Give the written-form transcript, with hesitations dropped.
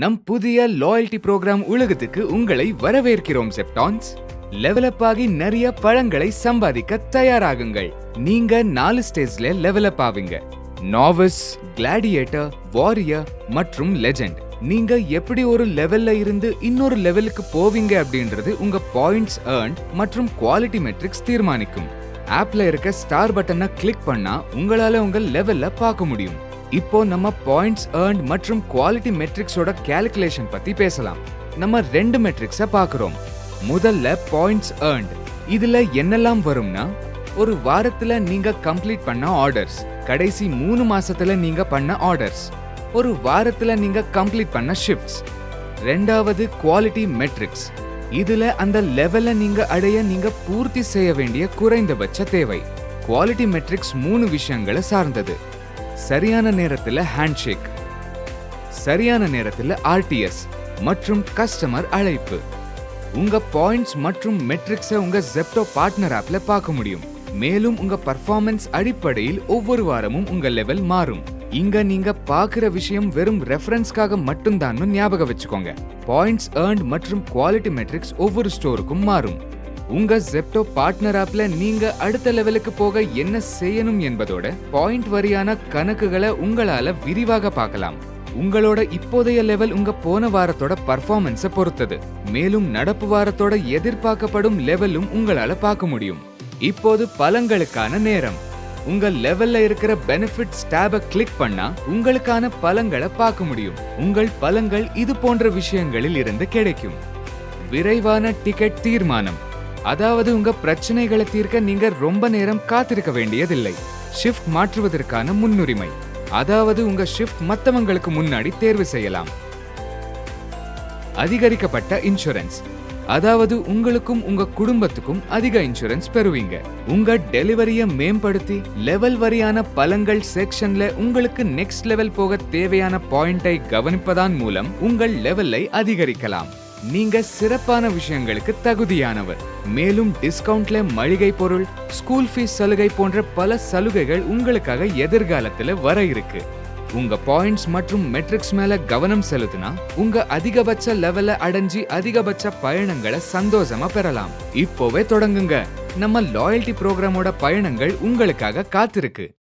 நம் புதிய loyalty program உலகத்துக்கு உங்களை வரவேற்கிறோம் செப்டான்ஸ். லெவல் அப் ஆகி நிறைய பழங்களை சம்பாதிக்க தயாராகுங்கள். நீங்க 4 ஸ்டேஜ்ல லெவல் அப் ஆவீங்க: நாவிஸ், கிளாடியேட்டர், வாரியர் மற்றும் லெஜெண்ட். நீங்க எப்படி ஒரு லெவல்ல இருந்து இன்னொரு லெவலுக்கு போவீங்க அப்படின்றது உங்க பாயிண்ட்ஸ் earned மற்றும் குவாலிட்டி மெட்ரிக்ஸ் தீர்மானிக்கும். ஆப்ல இருக்க ஸ்டார் பட்டனை கிளிக் பண்ணா உங்களால உங்க லெவல்ல பார்க்க முடியும். இப்போ நம்ம பாயிண்ட்ஸ் earned மற்றும் குவாலிட்டி மெட்ரிக்ஸோட கால்குலேஷன் பத்தி பேசலாம். நம்ம 2 மெட்ரிக்ஸ பார்க்கிறோம். முதல்ல பாயிண்ட்ஸ் earned. இதுல என்னெல்லாம் வரும்னா, ஒரு வாரத்துல நீங்க கம்ப்ளீட் பண்ண ஆர்டர்ஸ், கடைசி 3 மாசத்துல நீங்க பண்ண ஆர்டர்ஸ், ஒரு வாரத்துல நீங்க கம்ப்ளீட் பண்ண ஷிஃப்ட்ஸ். ரெண்டாவது குவாலிட்டி மெட்ரிக்ஸ். இதுல அந்த லெவல்ல நீங்க அடைய நீங்க பூர்த்தி செய்ய வேண்டிய குறைந்தபட்ச தேவை. குவாலிட்டி மெட்ரிக்ஸ் 3 விஷயங்களை சார்ந்தது: சரியான நேரத்துல ஹேண்ட்ஷேக், சரியான நேரத்துல ஆர்டிஎஸ் மற்றும் கஸ்டமர் அழைப்பு. உங்க பாயிண்ட்ஸ் மற்றும் மெட்ரிக்ஸை உங்க ஜெப்டோ பார்ட்னர் ஆப்ல பார்க்க முடியும். மேலும் உங்க பர்ஃபார்மன்ஸ் அடிப்படையில் ஒவ்வொரு வாரமும் உங்க லெவல் மாறும். இங்க நீங்க பாக்குற விஷயம் வெறும் ரெஃபரன்ஸ்க்காக மட்டும்தான் ஞாபகம் வச்சுக்கோங்க. பாயிண்ட்ஸ் earned மற்றும் குவாலிட்டி மெட்ரிக்ஸ் ஒவ்வொரு ஸ்டோருக்கும் மாறும். உங்க ஜெப்டோ பார்ட்னர் ஆப்ல நீங்க அடுத்த லெவலுக்கு போக என்ன செய்யணும் என்பதோட பாயிண்ட் வரியான கணக்குகளை உங்களால விரிவாக பார்க்கலாம். உங்களோட இப்போதைய லெவல் உங்க போன வாரத்தோட பர்ஃபார்மன்ஸை பொறுத்தது. மேலும் நடப்பு வாரத்தோட எதிர்பார்க்கப்படும் லெவலும் உங்களால பார்க்க முடியும். இப்போது பலன்களுக்கான நேரம். உங்க லெவல்ல இருக்கிற பெனிஃபிட்ஸ் டேபை கிளிக் பண்ணா உங்களுக்கான பலன்களை பார்க்க முடியும். உங்கள் பலன்கள் இது போன்ற விஷயங்களில் இருந்து கிடைக்கும்: விரைவான டிக்கெட் தீர்மானம், அதாவது உங்க பிரச்சனைகளை தீர்க்க நீங்க ரொம்ப நேரம் காத்திருக்க வேண்டியதில்லை. ஷிஃப்ட் மாற்றுவதற்கான முன்னுரிமை, அதாவது உங்க ஷிஃப்ட் மத்தவங்களுக்கு முன்னாடி தேர்வு செய்யலாம். அதிகரிக்கப்பட்ட இன்சூரன்ஸ், அதாவது உங்களுக்கும் உங்க குடும்பத்துக்கும் அதிக இன்சூரன்ஸ் பெறுவீங்க. உங்க டெலிவரியை மேம்படுத்தி லெவல் வரியான பலன்கள் செக்ஷன்ல உங்களுக்கு நெக்ஸ்ட் லெவல் போக தேவையான பாயிண்டை கவனிப்பதன் மூலம் உங்கள் லெவலை அதிகரிக்கலாம். நீங்க சிறப்பான விஷயங்களுக்கு தகுதியானவர். மேலும் டிஸ்கவுண்ட்ல மளிகை பொருள், ஸ்கூல் ஃபீஸ் சலுகை போன்ற பல சலுகைகள் உங்களுக்காக எதிர்காலத்துல வர இருக்கு. உங்க பாயிண்ட்ஸ் மற்றும் மெட்ரிக்ஸ் மேல கவனம் செலுத்தினா உங்க அதிகபட்ச லெவல அடைஞ்சி அதிகபட்ச பயணங்களை சந்தோஷமா பெறலாம். இப்போவே தொடங்குங்க. நம்ம லாயல்டி புரோகிராமோட பயணங்கள் உங்களுக்காக காத்திருக்கு.